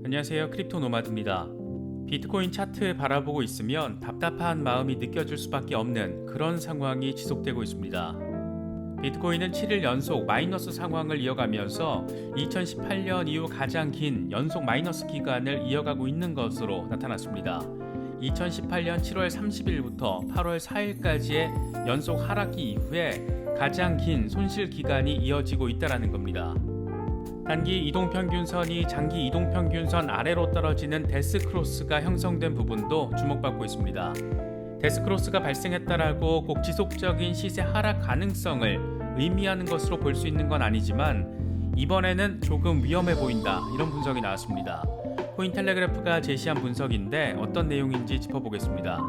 안녕하세요. 크립토 노마드입니다. 비트코인 차트 바라보고 있으면 답답한 마음이 느껴질 수밖에 없는 그런 상황이 지속되고 있습니다. 비트코인은 7일 연속 마이너스 상황을 이어가면서 2018년 이후 가장 긴 연속 마이너스 기간을 이어가고 있는 것으로 나타났습니다. 2018년 7월 30일부터 8월 4일까지의 연속 하락기 이후에 가장 긴 손실 기간이 이어지고 있다는 겁니다. 단기 이동평균선이 장기 이동평균선 아래로 떨어지는 데스크로스가 형성된 부분도 주목받고 있습니다. 데스크로스가 발생했다라고 꼭 지속적인 시세 하락 가능성을 의미하는 것으로 볼 수 있는 건 아니지만 이번에는 조금 위험해 보인다, 이런 분석이 나왔습니다. 코인텔레그래프가 제시한 분석인데 어떤 내용인지 짚어보겠습니다.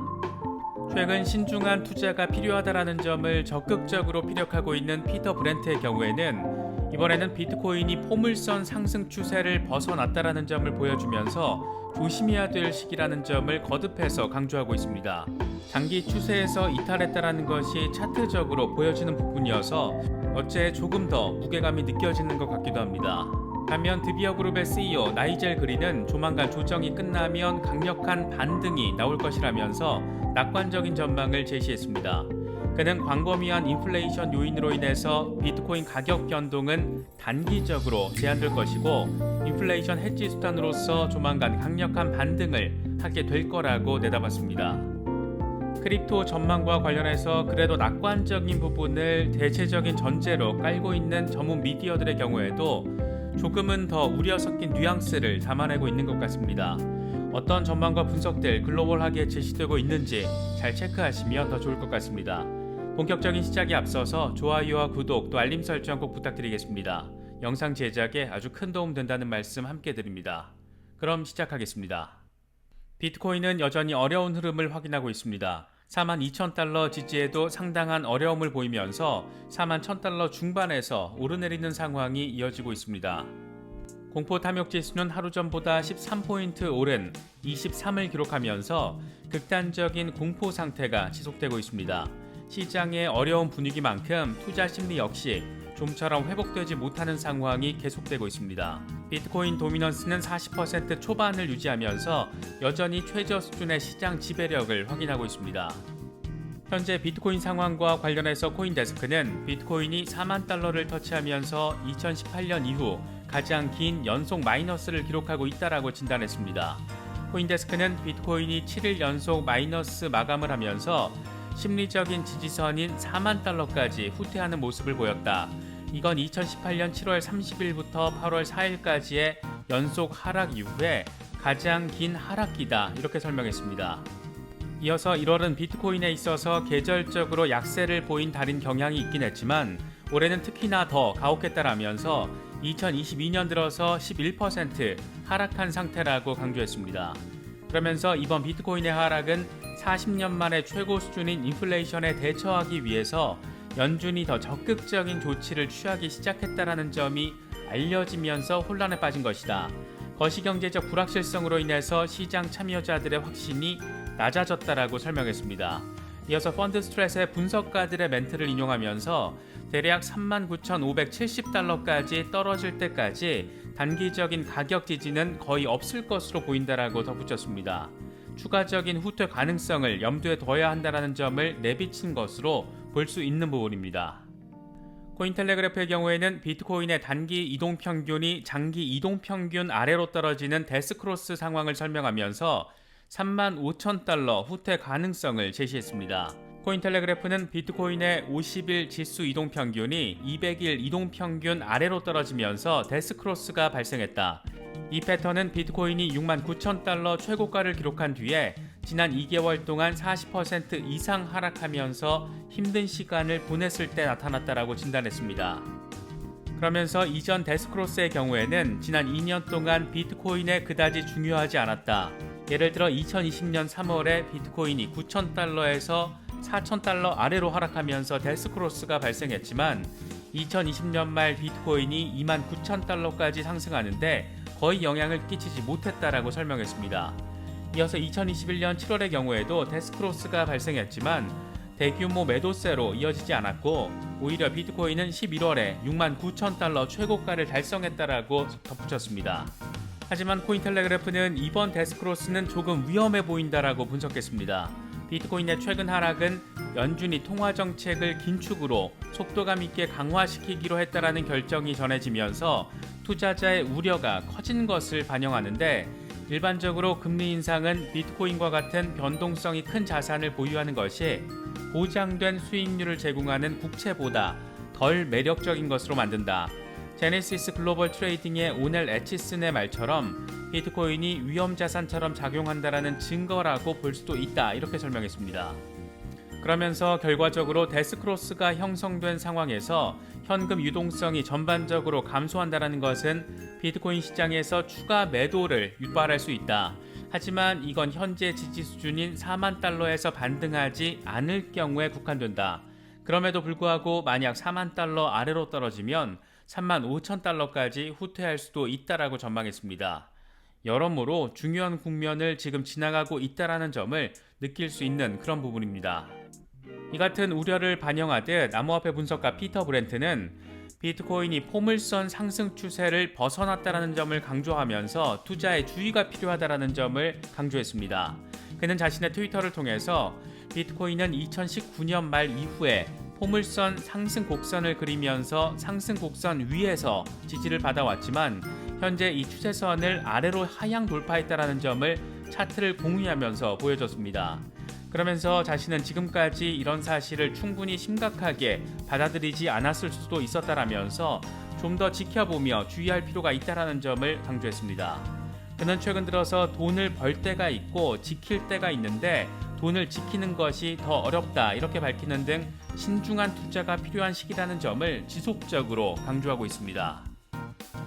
최근 신중한 투자가 필요하다라는 점을 적극적으로 피력하고 있는 피터 브렌트의 경우에는 이번에는 비트코인이 포물선 상승 추세를 벗어났다라는 점을 보여주면서 조심해야 될 시기라는 점을 거듭해서 강조하고 있습니다. 장기 추세에서 이탈했다라는 것이 차트적으로 보여지는 부분이어서 어째 조금 더 무게감이 느껴지는 것 같기도 합니다. 반면 드비어 그룹의 CEO 나이젤 그린은 조만간 조정이 끝나면 강력한 반등이 나올 것이라면서 낙관적인 전망을 제시했습니다. 그는 광범위한 인플레이션 요인으로 인해서 비트코인 가격 변동은 단기적으로 제한될 것이고 인플레이션 해지 수단으로서 조만간 강력한 반등을 하게 될 거라고 내다봤습니다. 크립토 전망과 관련해서 그래도 낙관적인 부분을 대체적인 전제로 깔고 있는 전문 미디어들의 경우에도 조금은 더 우려 섞인 뉘앙스를 담아내고 있는 것 같습니다. 어떤 전망과 분석들 글로벌하게 제시되고 있는지 잘 체크하시면 더 좋을 것 같습니다. 본격적인 시작에 앞서서 좋아요와 구독 또 알림 설정 꼭 부탁드리겠습니다. 영상 제작에 아주 큰 도움 된다는 말씀 함께 드립니다. 그럼 시작하겠습니다. 비트코인은 여전히 어려운 흐름을 확인하고 있습니다. 42,000달러 지지에도 상당한 어려움을 보이면서 41,000달러 중반에서 오르내리는 상황이 이어지고 있습니다. 공포 탐욕 지수는 하루 전보다 13포인트 오른 23을 기록하면서 극단적인 공포 상태가 지속되고 있습니다. 시장의 어려운 분위기만큼 투자 심리 역시 좀처럼 회복되지 못하는 상황이 계속되고 있습니다. 비트코인 도미넌스는 40% 초반을 유지하면서 여전히 최저 수준의 시장 지배력을 확인하고 있습니다. 현재 비트코인 상황과 관련해서 코인데스크는 비트코인이 4만 달러를 터치하면서 2018년 이후 가장 긴 연속 마이너스를 기록하고 있다라고 진단했습니다. 코인데스크는 비트코인이 7일 연속 마이너스 마감을 하면서 심리적인 지지선인 4만 달러까지 후퇴하는 모습을 보였다. 이건 2018년 7월 30일부터 8월 4일까지의 연속 하락 이후에 가장 긴 하락기다, 이렇게 설명했습니다. 이어서 1월은 비트코인에 있어서 계절적으로 약세를 보인 달인 경향이 있긴 했지만 올해는 특히나 더 가혹했다라면서 2022년 들어서 11% 하락한 상태라고 강조했습니다. 그러면서 이번 비트코인의 하락은 40년 만에 최고 수준인 인플레이션에 대처하기 위해서 연준이 더 적극적인 조치를 취하기 시작했다라는 점이 알려지면서 혼란에 빠진 것이다. 거시경제적 불확실성으로 인해서 시장 참여자들의 확신이 낮아졌다라고 설명했습니다. 이어서 펀드 스트레스의 분석가들의 멘트를 인용하면서 대략 39,570달러까지 떨어질 때까지 단기적인 가격 지지는 거의 없을 것으로 보인다라고 덧붙였습니다. 추가적인 후퇴 가능성을 염두에 둬야 한다는 점을 내비친 것으로 볼 수 있는 부분입니다. 코인텔레그래프의 경우에는 비트코인의 단기 이동평균이 장기 이동평균 아래로 떨어지는 데스크로스 상황을 설명하면서 35,000달러 후퇴 가능성을 제시했습니다. 코인텔레그래프는 비트코인의 50일 지수 이동평균이 200일 이동평균 아래로 떨어지면서 데스크로스가 발생했다. 이 패턴은 비트코인이 69,000달러 최고가를 기록한 뒤에 지난 2개월 동안 40% 이상 하락하면서 힘든 시간을 보냈을 때 나타났다라고 진단했습니다. 그러면서 이전 데스크로스의 경우에는 지난 2년 동안 비트코인에 그다지 중요하지 않았다. 예를 들어 2020년 3월에 비트코인이 9,000달러에서 4,000달러 아래로 하락하면서 데스크로스가 발생했지만 2020년 말 비트코인이 29,000달러까지 상승하는데 거의 영향을 끼치지 못했다라고 설명했습니다. 이어서 2021년 7월의 경우에도 데스크로스가 발생했지만 대규모 매도세로 이어지지 않았고 오히려 비트코인은 11월에 69,000달러 최고가를 달성했다라고 덧붙였습니다. 하지만 코인텔레그래프는 이번 데스크로스는 조금 위험해 보인다라고 분석했습니다. 비트코인의 최근 하락은 연준이 통화 정책을 긴축으로 속도감 있게 강화시키기로 했다라는 결정이 전해지면서 투자자의 우려가 커진 것을 반영하는데, 일반적으로 금리 인상은 비트코인과 같은 변동성이 큰 자산을 보유하는 것이 보장된 수익률을 제공하는 국채보다 덜 매력적인 것으로 만든다. 제네시스 글로벌 트레이딩의 오넬 애치슨의 말처럼 비트코인이 위험자산처럼 작용한다라는 증거라고 볼 수도 있다, 이렇게 설명했습니다. 그러면서 결과적으로 데스크로스가 형성된 상황에서 현금 유동성이 전반적으로 감소한다는 것은 비트코인 시장에서 추가 매도를 유발할 수 있다. 하지만 이건 현재 지지 수준인 4만 달러에서 반등하지 않을 경우에 국한된다. 그럼에도 불구하고 만약 4만 달러 아래로 떨어지면 3만 5천 달러까지 후퇴할 수도 있다라고 전망했습니다. 여러모로 중요한 국면을 지금 지나가고 있다라는 점을 느낄 수 있는 그런 부분입니다. 이 같은 우려를 반영하듯 암호화폐 분석가 피터 브렌트는 비트코인이 포물선 상승 추세를 벗어났다는 점을 강조하면서 투자에 주의가 필요하다는 점을 강조했습니다. 그는 자신의 트위터를 통해서 비트코인은 2019년 말 이후에 포물선 상승 곡선을 그리면서 상승 곡선 위에서 지지를 받아왔지만 현재 이 추세선을 아래로 하향 돌파했다는 점을 차트를 공유하면서 보여줬습니다. 그러면서 자신은 지금까지 이런 사실을 충분히 심각하게 받아들이지 않았을 수도 있었다라면서 좀 더 지켜보며 주의할 필요가 있다는 점을 강조했습니다. 그는 최근 들어서 돈을 벌 때가 있고 지킬 때가 있는데 돈을 지키는 것이 더 어렵다, 이렇게 밝히는 등 신중한 투자가 필요한 시기라는 점을 지속적으로 강조하고 있습니다.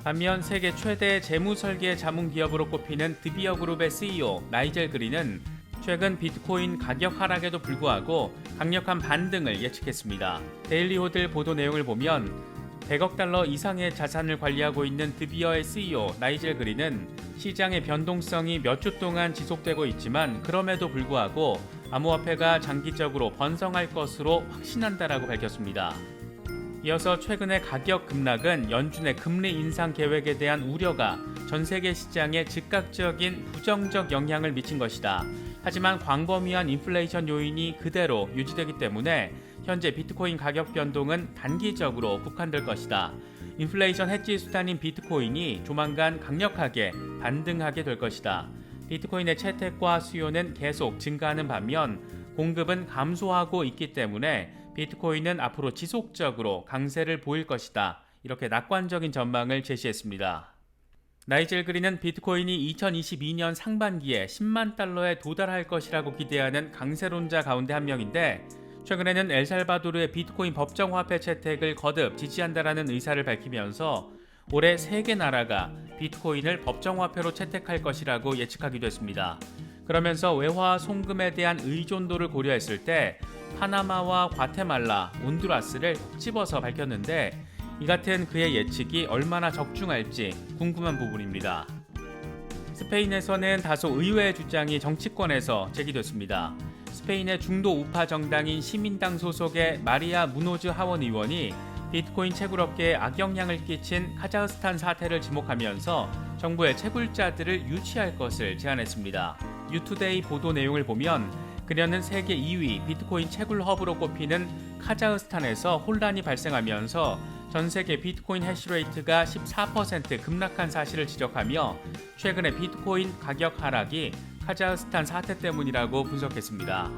반면 세계 최대 재무설계 자문 기업으로 꼽히는 드비어 그룹의 CEO 나이젤 그린은 최근 비트코인 가격 하락에도 불구하고 강력한 반등을 예측했습니다. 데일리 호들 보도 내용을 보면 100억 달러 이상의 자산을 관리하고 있는 드비어의 CEO 나이젤 그린은 시장의 변동성이 몇 주 동안 지속되고 있지만 그럼에도 불구하고 암호화폐가 장기적으로 번성할 것으로 확신한다라고 밝혔습니다. 이어서 최근의 가격 급락은 연준의 금리 인상 계획에 대한 우려가 전 세계 시장에 즉각적인 부정적 영향을 미친 것이다. 하지만 광범위한 인플레이션 요인이 그대로 유지되기 때문에 현재 비트코인 가격 변동은 단기적으로 국한될 것이다. 인플레이션 해지 수단인 비트코인이 조만간 강력하게 반등하게 될 것이다. 비트코인의 채택과 수요는 계속 증가하는 반면 공급은 감소하고 있기 때문에 비트코인은 앞으로 지속적으로 강세를 보일 것이다. 이렇게 낙관적인 전망을 제시했습니다. 나이젤 그린은 비트코인이 2022년 상반기에 10만 달러에 도달할 것이라고 기대하는 강세론자 가운데 한 명인데, 최근에는 엘살바도르의 비트코인 법정화폐 채택을 거듭 지지한다라는 의사를 밝히면서 올해 3개 나라가 비트코인을 법정화폐로 채택할 것이라고 예측하기도 했습니다. 그러면서 외화 송금에 대한 의존도를 고려했을 때 파나마와 과테말라, 온두라스를 콕 집어서 밝혔는데, 이 같은 그의 예측이 얼마나 적중할지 궁금한 부분입니다. 스페인에서는 다소 의외의 주장이 정치권에서 제기됐습니다. 스페인의 중도 우파 정당인 시민당 소속의 마리아 무노즈 하원 의원이 비트코인 채굴업계에 악영향을 끼친 카자흐스탄 사태를 지목하면서 정부의 채굴자들을 유치할 것을 제안했습니다. 뉴투데이 보도 내용을 보면 그녀는 세계 2위 비트코인 채굴 허브로 꼽히는 카자흐스탄에서 혼란이 발생하면서 전 세계 비트코인 해시레이트가 14% 급락한 사실을 지적하며 최근의 비트코인 가격 하락이 카자흐스탄 사태 때문이라고 분석했습니다.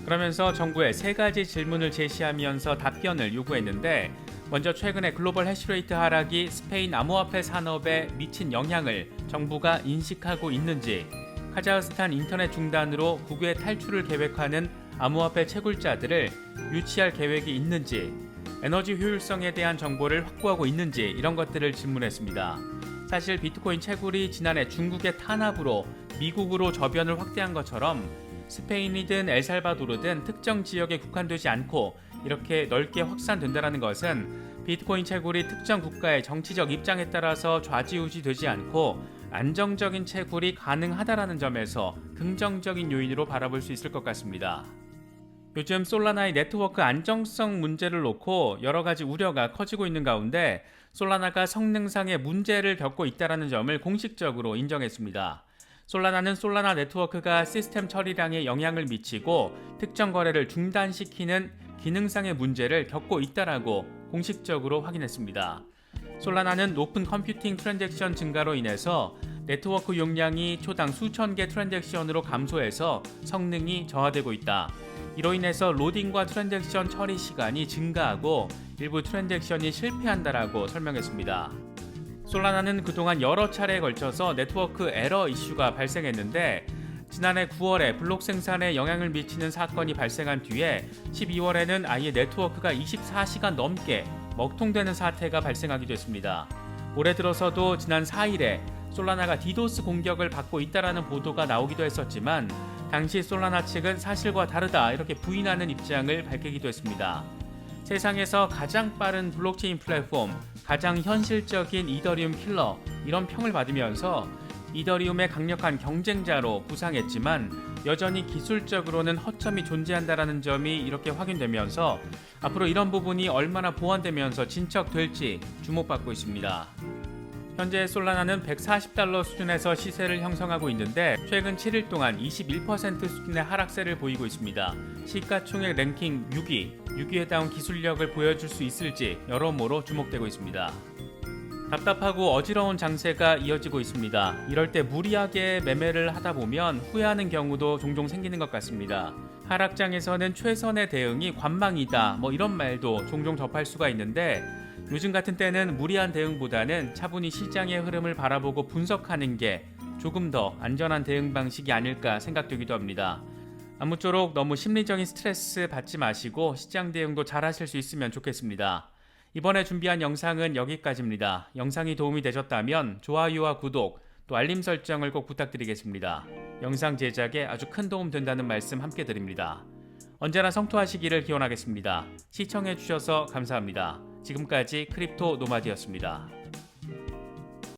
그러면서 정부에 3가지 질문을 제시하면서 답변을 요구했는데, 먼저 최근의 글로벌 해시레이트 하락이 스페인 암호화폐 산업에 미친 영향을 정부가 인식하고 있는지, 카자흐스탄 인터넷 중단으로 국외 탈출을 계획하는 암호화폐 채굴자들을 유치할 계획이 있는지, 에너지 효율성에 대한 정보를 확보하고 있는지, 이런 것들을 질문했습니다. 사실 비트코인 채굴이 지난해 중국의 탄압으로 미국으로 저변을 확대한 것처럼 스페인이든 엘살바도르든 특정 지역에 국한되지 않고 이렇게 넓게 확산된다는 것은 비트코인 채굴이 특정 국가의 정치적 입장에 따라서 좌지우지되지 않고 안정적인 채굴이 가능하다는 점에서 긍정적인 요인으로 바라볼 수 있을 것 같습니다. 요즘 솔라나의 네트워크 안정성 문제를 놓고 여러 가지 우려가 커지고 있는 가운데 솔라나가 성능상의 문제를 겪고 있다는 점을 공식적으로 인정했습니다. 솔라나는 솔라나 네트워크가 시스템 처리량에 영향을 미치고 특정 거래를 중단시키는 기능상의 문제를 겪고 있다라고 공식적으로 확인했습니다. 솔라나는 높은 컴퓨팅 트랜잭션 증가로 인해서 네트워크 용량이 초당 수천 개 트랜잭션으로 감소해서 성능이 저하되고 있다. 이로 인해서 로딩과 트랜잭션 처리 시간이 증가하고 일부 트랜잭션이 실패한다라고 설명했습니다. 솔라나는 그동안 여러 차례에 걸쳐서 네트워크 에러 이슈가 발생했는데 지난해 9월에 블록 생산에 영향을 미치는 사건이 발생한 뒤에 12월에는 아예 네트워크가 24시간 넘게 먹통되는 사태가 발생하기도 했습니다. 올해 들어서도 지난 4일에 솔라나가 디도스 공격을 받고 있다는 보도가 나오기도 했었지만 당시 솔라나 측은 사실과 다르다 이렇게 부인하는 입장을 밝히기도 했습니다. 세상에서 가장 빠른 블록체인 플랫폼, 가장 현실적인 이더리움 킬러 이런 평을 받으면서 이더리움의 강력한 경쟁자로 부상했지만 여전히 기술적으로는 허점이 존재한다는 점이 이렇게 확인되면서 앞으로 이런 부분이 얼마나 보완되면서 진척될지 주목받고 있습니다. 현재 솔라나는 $140 수준에서 시세를 형성하고 있는데 최근 7일 동안 21% 수준의 하락세를 보이고 있습니다. 시가총액 랭킹 6위에 다운 기술력을 보여줄 수 있을지 여러모로 주목되고 있습니다. 답답하고 어지러운 장세가 이어지고 있습니다. 이럴 때 무리하게 매매를 하다 보면 후회하는 경우도 종종 생기는 것 같습니다. 하락장에서는 최선의 대응이 관망이다 이런 말도 종종 접할 수가 있는데 요즘 같은 때는 무리한 대응보다는 차분히 시장의 흐름을 바라보고 분석하는 게 조금 더 안전한 대응 방식이 아닐까 생각되기도 합니다. 아무쪼록 너무 심리적인 스트레스 받지 마시고 시장 대응도 잘 하실 수 있으면 좋겠습니다. 이번에 준비한 영상은 여기까지입니다. 영상이 도움이 되셨다면 좋아요와 구독, 또 알림 설정을 꼭 부탁드리겠습니다. 영상 제작에 아주 큰 도움 된다는 말씀 함께 드립니다. 언제나 성토하시기를 기원하겠습니다. 시청해주셔서 감사합니다. 지금까지 크립토 노마드였습니다.